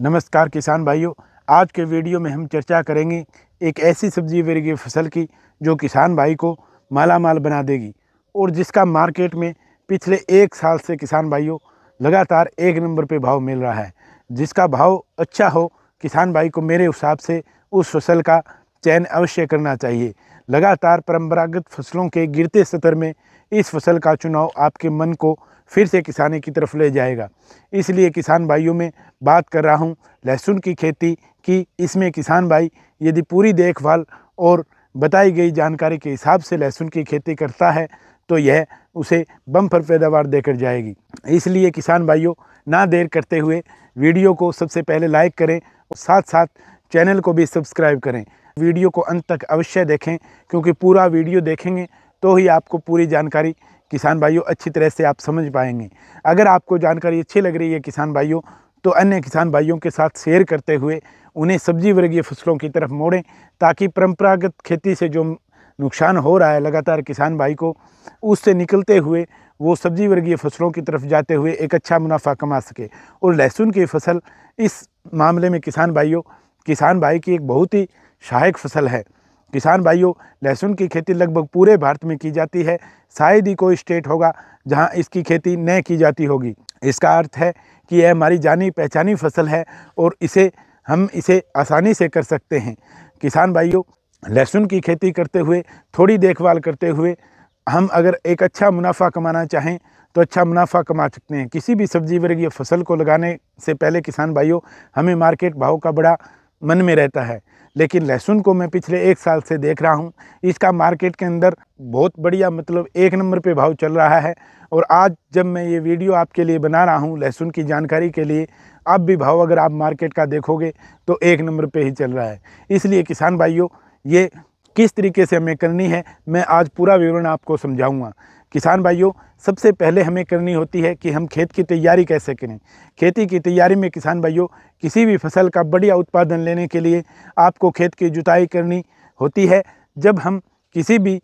नमस्कार किसान भाइयों। आज के वीडियो में हम चर्चा करेंगे एक ऐसी सब्जी वर्गीय फसल की जो किसान भाई को माला माल बना देगी और जिसका मार्केट में पिछले 1 साल से किसान भाइयों लगातार 1 नंबर पे भाव मिल रहा है। जिसका भाव अच्छा हो, किसान भाई को मेरे हिसाब से उस फसल का चयन अवश्य करना चाहिए। लगातार परंपरागत फसलों के गिरते स्तर में इस फसल का चुनाव आपके मन को फिर से किसानी की तरफ ले जाएगा। इसलिए किसान भाइयों में बात कर रहा हूं लहसुन की खेती की। इसमें किसान भाई यदि पूरी देखभाल और बताई गई जानकारी के हिसाब से लहसुन की खेती करता है तो यह उसे बम्पर पैदावार देकर जाएगी। इसलिए किसान भाइयों, ना देर करते हुए वीडियो को सबसे पहले लाइक करें और साथ साथ चैनल को भी सब्सक्राइब करें। वीडियो को अंत तक अवश्य देखें, क्योंकि पूरा वीडियो देखेंगे तो ही आपको पूरी जानकारी किसान भाइयों अच्छी तरह से आप समझ पाएंगे। अगर आपको जानकारी अच्छी लग रही है किसान भाइयों, तो अन्य किसान भाइयों के साथ शेयर करते हुए उन्हें सब्जी वर्गीय फसलों की तरफ मोड़ें, ताकि परंपरागत खेती से जो नुकसान हो रहा है लगातार किसान भाई को, उससे निकलते हुए वो सब्जी वर्गीय फसलों की तरफ जाते हुए एक अच्छा मुनाफा कमा सके। और लहसुन की फसल इस मामले में किसान भाई की एक बहुत ही सहायक फसल है। किसान भाइयों, लहसुन की खेती लगभग पूरे भारत में की जाती है। शायद ही कोई स्टेट होगा जहां इसकी खेती न की जाती होगी। इसका अर्थ है कि यह हमारी जानी पहचानी फसल है और हम इसे आसानी से कर सकते हैं। किसान भाइयों, लहसुन की खेती करते हुए, थोड़ी देखभाल करते हुए हम अगर एक अच्छा मुनाफा कमाना चाहें तो अच्छा मुनाफा कमा सकते हैं। किसी भी सब्जी वर्गीय फसल को लगाने से पहले किसान भाइयों, हमें मार्केट भाव का बड़ा मन में रहता है, लेकिन लहसुन को मैं पिछले 1 साल से देख रहा हूँ, इसका मार्केट के अंदर बहुत बढ़िया 1 नंबर पे भाव चल रहा है। और आज जब मैं ये वीडियो आपके लिए बना रहा हूँ लहसुन की जानकारी के लिए, अब भी भाव अगर आप मार्केट का देखोगे तो 1 नंबर पे ही चल रहा है। इसलिए किसान भाइयों, ये किस तरीके से हमें करनी है मैं आज पूरा विवरण आपको समझाऊंगा। किसान भाइयों, सबसे पहले हमें करनी होती है कि हम खेत की तैयारी कैसे करें। खेती की तैयारी में किसान भाइयों, किसी भी फसल का बढ़िया उत्पादन लेने के लिए आपको खेत की जुताई करनी होती है। जब हम किसी भी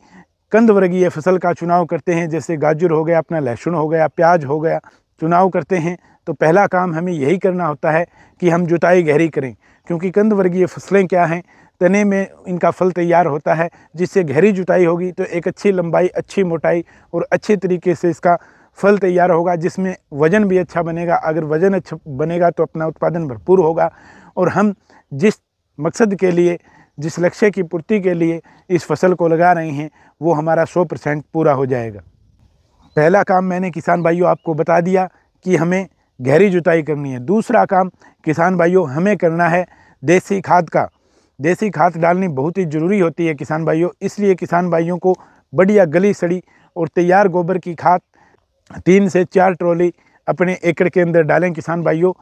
कंद वर्गीय फसल का चुनाव करते हैं, जैसे गाजर हो गया, अपना लहसुन हो गया, प्याज हो गया, चुनाव करते हैं तो पहला काम हमें यही करना होता है कि हम जुताई गहरी करें। क्योंकि कंद वर्गीय फसलें क्या हैं, तने में इनका फल तैयार होता है, जिससे गहरी जुताई होगी तो एक अच्छी लंबाई, अच्छी मोटाई और अच्छे तरीके से इसका फल तैयार होगा, जिसमें वज़न भी अच्छा बनेगा। अगर वज़न अच्छा बनेगा तो अपना उत्पादन भरपूर होगा और हम जिस मकसद के लिए, जिस लक्ष्य की पूर्ति के लिए इस फसल को लगा रहे हैं, वो हमारा 100% पूरा हो जाएगा। पहला काम मैंने किसान भाइयों आपको बता दिया कि हमें गहरी जुताई करनी है। दूसरा काम किसान भाइयों हमें करना है देसी खाद का। देसी खाद डालनी बहुत ही ज़रूरी होती है किसान भाइयों। इसलिए किसान भाइयों को बढ़िया गली सड़ी और तैयार गोबर की खाद 3 से 4 ट्रॉली अपने एकड़ के अंदर डालें। किसान भाइयों,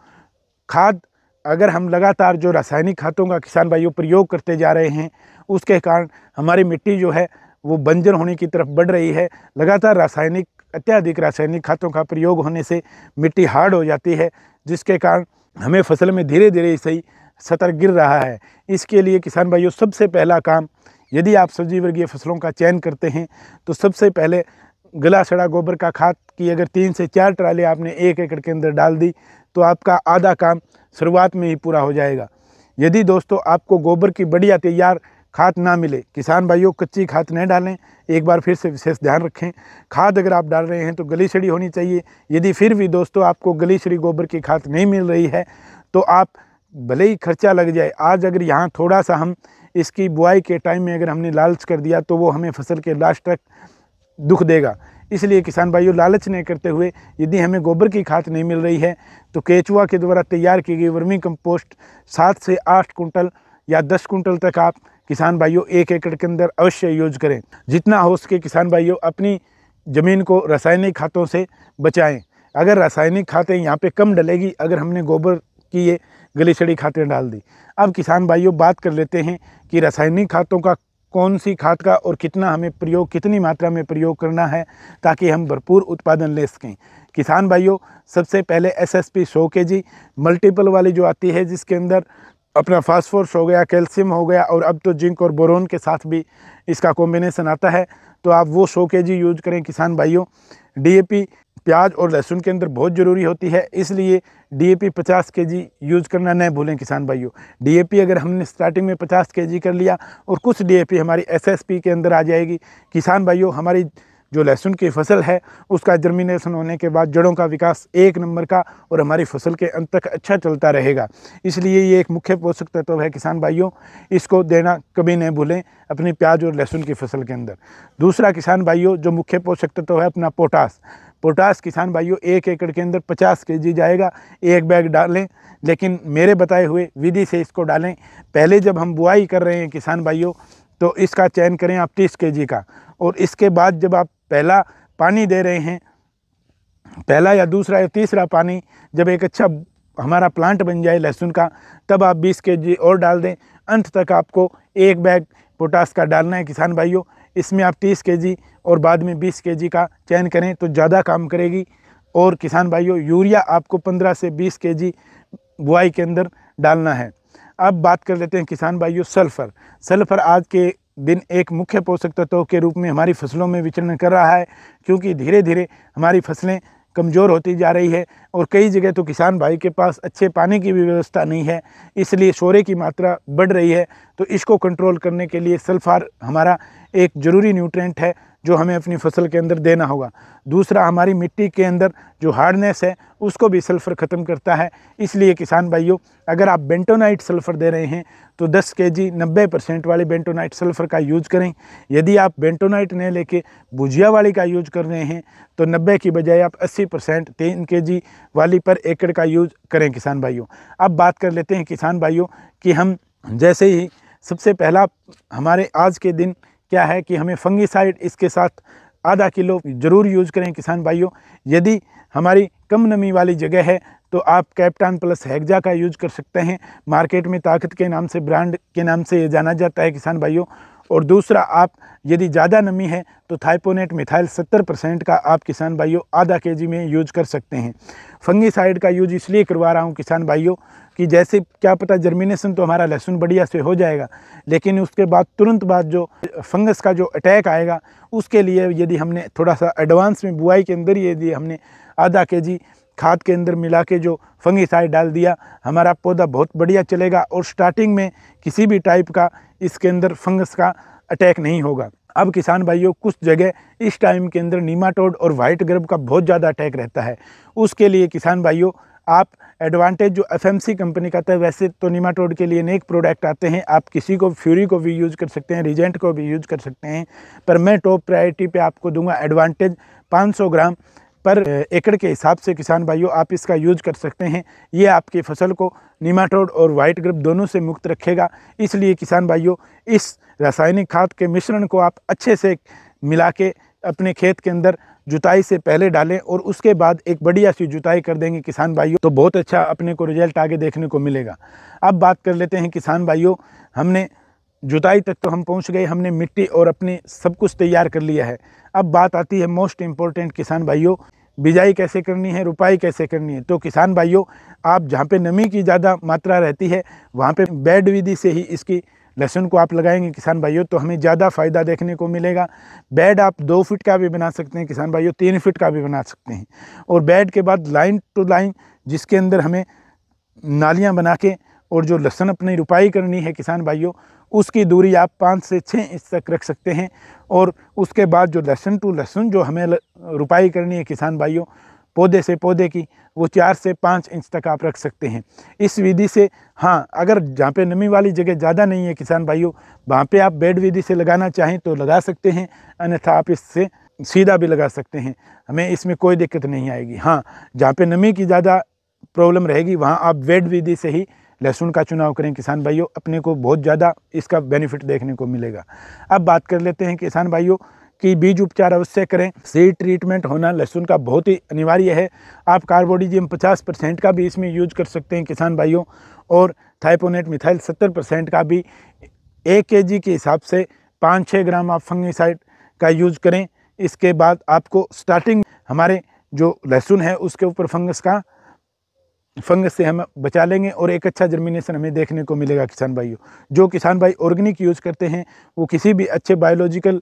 खाद अगर हम लगातार जो रासायनिक खादों का किसान भाइयों प्रयोग करते जा रहे हैं, उसके कारण हमारी मिट्टी जो है वो बंजर होने की तरफ बढ़ रही है। लगातार अत्याधिक रासायनिक खादों का प्रयोग होने से मिट्टी हार्ड हो जाती है, जिसके कारण हमें फसल में धीरे धीरे सही स्तर गिर रहा है। इसके लिए किसान भाइयों, सबसे पहला काम, यदि आप सब्जी वर्गीय फसलों का चयन करते हैं तो सबसे पहले गला सड़ा गोबर का खाद की अगर 3 से 4 ट्राली आपने 1 एकड़ के अंदर डाल दी तो आपका आधा काम शुरुआत में ही पूरा हो जाएगा। यदि दोस्तों आपको गोबर की बढ़िया तैयार खाद ना मिले, किसान भाइयों कच्ची खाद न डालें। एक बार फिर से विशेष ध्यान रखें, खाद अगर आप डाल रहे हैं तो गली सड़ी होनी चाहिए। यदि फिर भी दोस्तों आपको गली सड़ी गोबर की खाद नहीं मिल रही है तो आप भले ही खर्चा लग जाए, आज अगर यहाँ थोड़ा सा हम इसकी बुआई के टाइम में अगर हमने लालच कर दिया तो वो हमें फसल के लास्ट तक दुख देगा। इसलिए किसान भाइयों, लालच नहीं करते हुए, यदि हमें गोबर की खाद नहीं मिल रही है तो केचुआ के द्वारा तैयार की गई वर्मी कंपोस्ट 7 से 8 कुंटल या 10 कुंटल तक आप किसान भाइयों 1 एकड़ के अंदर अवश्य यूज करें। जितना हो सके किसान भाइयों अपनी ज़मीन को रासायनिक खादों से बचाएं। अगर रासायनिक खादें यहाँ पे कम डलेगी अगर हमने गोबर की ये गली सड़ी खादें डाल दी। अब किसान भाइयों बात कर लेते हैं कि रासायनिक खादों का कौन सी खाद का और कितना हमें प्रयोग, कितनी मात्रा में प्रयोग करना है ताकि हम भरपूर उत्पादन ले सकें। किसान भाइयों, सबसे पहले SSP 100 kg मल्टीपल वाली जो आती है, जिसके अंदर अपना फास्फोरस हो गया, कैल्शियम हो गया और अब तो जिंक और बोरोन के साथ भी इसका कॉम्बिनेशन आता है, तो आप वो 100 kg यूज करें। किसान भाइयों, DAP प्याज और लहसुन के अंदर बहुत ज़रूरी होती है, इसलिए DAP 50 kg यूज़ करना न भूलें किसान भाइयों। DAP अगर हमने स्टार्टिंग में 50 kg कर लिया और कुछ DAP हमारी SSP के अंदर आ जाएगी, किसान भाइयों हमारी जो लहसुन की फसल है उसका जर्मिनेशन होने के बाद जड़ों का विकास एक नंबर का और हमारी फसल के अंत तक अच्छा चलता रहेगा। इसलिए ये एक मुख्य पोषक तत्व है किसान भाइयों, इसको देना कभी नहीं भूलें अपनी प्याज और लहसुन की फसल के अंदर। दूसरा किसान भाइयों जो मुख्य पोषक तत्व है अपना पोटास किसान भाइयों 1 एकड़ के अंदर 50 kg जाएगा, एक बैग डालें, लेकिन मेरे बताए हुए विधि से इसको डालें। पहले जब हम बुआई कर रहे हैं किसान भाइयों तो इसका चयन करें आप 30 kg का, और इसके बाद जब आप पहला पानी दे रहे हैं, पहला या दूसरा या तीसरा पानी जब एक अच्छा हमारा प्लांट बन जाए लहसुन का, तब आप 20 kg और डाल दें। अंत तक आपको एक बैग पोटास का डालना है किसान भाइयों। इसमें आप 30 kg और बाद में 20 kg का चयन करें तो ज़्यादा काम करेगी। और किसान भाइयों यूरिया आपको 15 से 20 kg बुआई के अंदर डालना है। अब बात कर लेते हैं किसान भाइयों सल्फर आज के दिन एक मुख्य पोषक तत्व के रूप में हमारी फसलों में विचरण कर रहा है, क्योंकि धीरे धीरे हमारी फसलें कमज़ोर होती जा रही है और कई जगह तो किसान भाई के पास अच्छे पानी की भी व्यवस्था नहीं है, इसलिए शोरे की मात्रा बढ़ रही है। तो इसको कंट्रोल करने के लिए सल्फर हमारा एक ज़रूरी न्यूट्रिएंट है जो हमें अपनी फसल के अंदर देना होगा। दूसरा हमारी मिट्टी के अंदर जो हार्डनेस है उसको भी सल्फ़र ख़त्म करता है। इसलिए किसान भाइयों अगर आप बेंटोनाइट सल्फ़र दे रहे हैं तो 10 kg 90% वाले बेंटोनाइट सल्फ़र का यूज़ करें। यदि आप बेंटोनाइट नहीं लेके भुजिया वाली का यूज़ कर रहे हैं तो 90 की बजाय आप 80% 3 kg वाली पर एकड़ का यूज़ करें किसान भाइयों। अब बात कर लेते हैं किसान भाइयों कि हम जैसे ही सबसे पहला हमारे आज के दिन क्या है कि हमें फंगीसाइड इसके साथ आधा किलो ज़रूर यूज़ करें किसान भाइयों। यदि हमारी कम नमी वाली जगह है तो आप कैप्टान प्लस हेक्जा का यूज़ कर सकते हैं, मार्केट में ताकत के नाम से ब्रांड के नाम से ये जाना जाता है किसान भाइयों। और दूसरा आप यदि ज़्यादा नमी है तो थाइपोनेट मिथाइल 70% का आप किसान भाइयों आधा kg में यूज कर सकते हैं। फंगीसाइड का यूज इसलिए करवा रहा हूँ किसान भाइयों कि जैसे क्या पता जर्मिनेशन तो हमारा लहसुन बढ़िया से हो जाएगा, लेकिन उसके बाद तुरंत बाद जो फंगस का जो अटैक आएगा उसके लिए यदि हमने थोड़ा सा एडवांस में बुआई के अंदर यदि हमने आधा kg खाद के अंदर मिला के जो फंगीसाइड डाल दिया, हमारा पौधा बहुत बढ़िया चलेगा और स्टार्टिंग में किसी भी टाइप का इसके अंदर फंगस का अटैक नहीं होगा। अब किसान भाइयों कुछ जगह इस टाइम के अंदर नीमाटोड और वाइट ग्रब का बहुत ज़्यादा अटैक रहता है, उसके लिए किसान भाइयों आप एडवांटेज जो FMC कंपनी का था, वैसे तो नीमाटोड के लिए अनेक प्रोडक्ट आते हैं, आप किसी को फ्यूरी को भी यूज़ कर सकते हैं, रिजेंट को भी यूज़ कर सकते हैं, पर मैं टॉप प्रायोरिटी पे आपको दूंगा एडवांटेज 500 ग्राम पर एकड़ के हिसाब से किसान भाइयों आप इसका यूज कर सकते हैं। ये आपकी फसल को नीमाटोड और वाइट ग्रब दोनों से मुक्त रखेगा। इसलिए किसान भाइयों इस रासायनिक खाद के मिश्रण को आप अच्छे से मिला के अपने खेत के अंदर जुताई से पहले डालें और उसके बाद एक बढ़िया सी जुताई कर देंगे किसान भाइयों, तो बहुत अच्छा अपने को रिजल्ट आगे देखने को मिलेगा। अब बात कर लेते हैं किसान भाइयों, हमने जुताई तक तो हम पहुंच गए, हमने मिट्टी और अपने सब कुछ तैयार कर लिया है। अब बात आती है मोस्ट इम्पोर्टेंट किसान भाइयों, बिजाई कैसे करनी है, रुपाई कैसे करनी है। तो किसान भाइयों आप जहाँ पे नमी की ज़्यादा मात्रा रहती है वहाँ पे बेड विधि से ही इसकी लहसुन को आप लगाएंगे किसान भाइयों तो हमें ज़्यादा फ़ायदा देखने को मिलेगा। बेड आप 2 फीट का भी बना सकते हैं किसान भाइयों, 3 फीट का भी बना सकते हैं। और बेड के बाद लाइन टू लाइन जिसके अंदर हमें नालियाँ बना के और जो लहसुन अपनी रुपाई करनी है किसान भाइयों उसकी दूरी आप 5 से 6 इंच तक रख सकते हैं। और उसके बाद जो लहसुन टू लहसुन जो हमें रुपाई करनी है किसान भाइयों पौधे से पौधे की, वो 4 से 5 इंच तक आप रख सकते हैं इस विधि से। हाँ, अगर जहाँ पे नमी वाली जगह ज़्यादा नहीं है किसान भाइयों वहाँ पे आप बेड विधि से लगाना चाहें तो लगा सकते हैं, अन्यथा आप इससे सीधा भी लगा सकते हैं, हमें इसमें कोई दिक्कत नहीं आएगी। हाँ, जहाँ पे नमी की ज़्यादा प्रॉब्लम रहेगी वहाँ आप बेड विधि से ही लहसुन का चुनाव करें किसान भाइयों, अपने को बहुत ज़्यादा इसका बेनिफिट देखने को मिलेगा। अब बात कर लेते हैं किसान भाइयों कि बीज उपचार अवश्य करें, सीड ट्रीटमेंट होना लहसुन का बहुत ही अनिवार्य है। आप कार्बोडिजिम 50% का भी इसमें यूज कर सकते हैं किसान भाइयों, और थाइपोनेट मिथाइल 70% का भी 1 kg के हिसाब से 5-6 ग्राम आप फंगीसाइड का यूज करें। इसके बाद आपको स्टार्टिंग हमारे जो लहसुन है उसके ऊपर फंगस से हम बचा लेंगे और एक अच्छा जर्मिनेशन हमें देखने को मिलेगा किसान भाइयों। जो किसान भाई ऑर्गेनिक यूज़ करते हैं वो किसी भी अच्छे बायोलॉजिकल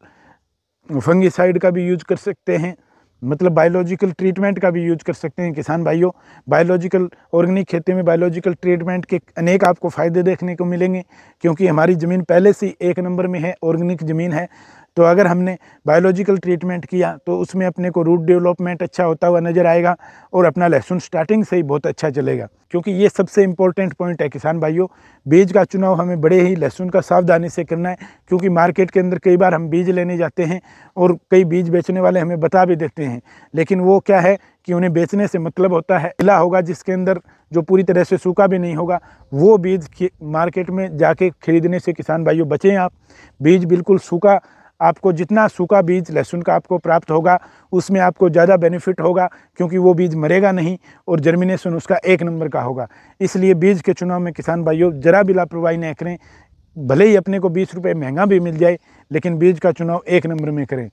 फंगीसाइड का भी यूज कर सकते हैं, मतलब बायोलॉजिकल ट्रीटमेंट का भी यूज कर सकते हैं किसान भाइयों। बायोलॉजिकल ऑर्गेनिक खेती में बायोलॉजिकल ट्रीटमेंट के अनेक आपको फ़ायदे देखने को मिलेंगे, क्योंकि हमारी ज़मीन पहले से एक नंबर में है, ऑर्गेनिक ज़मीन है। तो अगर हमने बायोलॉजिकल ट्रीटमेंट किया तो उसमें अपने को रूट डेवलपमेंट अच्छा होता हुआ नज़र आएगा और अपना लहसुन स्टार्टिंग से ही बहुत अच्छा चलेगा। क्योंकि ये सबसे इम्पोर्टेंट पॉइंट है किसान भाइयों, बीज का चुनाव हमें बड़े ही लहसुन का सावधानी से करना है। क्योंकि मार्केट के अंदर कई बार हम बीज लेने जाते हैं और कई बीज बेचने वाले हमें बता भी देते हैं, लेकिन वो क्या है कि उन्हें बेचने से मतलब होता है गीला होगा जिसके अंदर जो पूरी तरह से सूखा भी नहीं होगा, वो बीज मार्केट में जाके खरीदने से किसान भाइयों बचें आप। बीज बिल्कुल सूखा, आपको जितना सूखा बीज लहसुन का आपको प्राप्त होगा उसमें आपको ज़्यादा बेनिफिट होगा, क्योंकि वो बीज मरेगा नहीं और जर्मिनेशन उसका एक नंबर का होगा। इसलिए बीज के चुनाव में किसान भाइयों ज़रा भी लापरवाही न करें। भले ही अपने को 20 रुपये महंगा भी मिल जाए, लेकिन बीज का चुनाव एक नंबर में करें।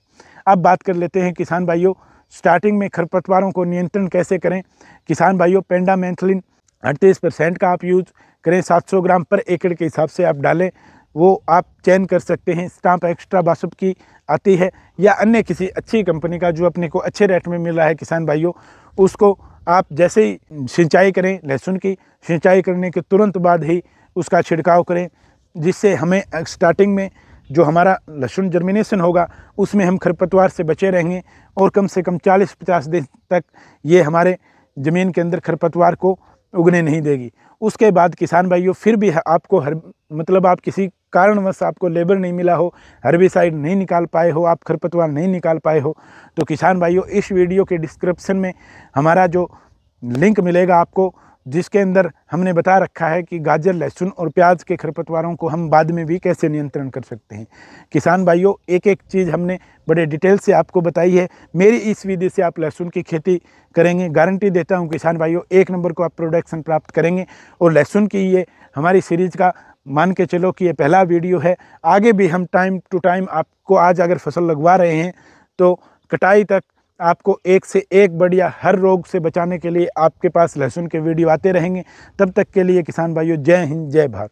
अब बात कर लेते हैं किसान भाइयों, स्टार्टिंग में खरपतवारों को नियंत्रण कैसे करें। किसान भाइयों, पेंडामेथलिन 38% का आप यूज़ करें, 700 ग्राम पर एकड़ के हिसाब से आप डालें। वो आप चयन कर सकते हैं, स्टाम्प एक्स्ट्रा बासप की आती है या अन्य किसी अच्छी कंपनी का जो अपने को अच्छे रेट में मिल रहा है किसान भाइयों, उसको आप जैसे ही सिंचाई करें, लहसुन की सिंचाई करने के तुरंत बाद ही उसका छिड़काव करें, जिससे हमें स्टार्टिंग में जो हमारा लहसुन जर्मिनेशन होगा उसमें हम खरपतवार से बचे रहेंगे और कम से कम 40-50 दिन तक ये हमारे ज़मीन के अंदर खरपतवार को उगने नहीं देगी। उसके बाद किसान भाइयों फिर भी आपको मतलब आप किसी कारणवश आपको लेबर नहीं मिला हो, हर्बिसाइड नहीं निकाल पाए हो, आप खरपतवार नहीं निकाल पाए हो, तो किसान भाइयों इस वीडियो के डिस्क्रिप्शन में हमारा जो लिंक मिलेगा आपको, जिसके अंदर हमने बता रखा है कि गाजर, लहसुन और प्याज के खरपतवारों को हम बाद में भी कैसे नियंत्रण कर सकते हैं। किसान भाइयों, एक एक चीज़ हमने बड़े डिटेल से आपको बताई है। मेरी इस विधि से आप लहसुन की खेती करेंगे, गारंटी देता हूं किसान भाइयों, एक नंबर को आप प्रोडक्शन प्राप्त करेंगे। और लहसुन की ये हमारी सीरीज़ का मान के चलो कि ये पहला वीडियो है। आगे भी हम टाइम टू टाइम आपको, आज अगर फसल लगवा रहे हैं तो कटाई तक आपको एक से एक बढ़िया हर रोग से बचाने के लिए आपके पास लहसुन के वीडियो आते रहेंगे। तब तक के लिए किसान भाइयों, जय हिंद, जय भारत।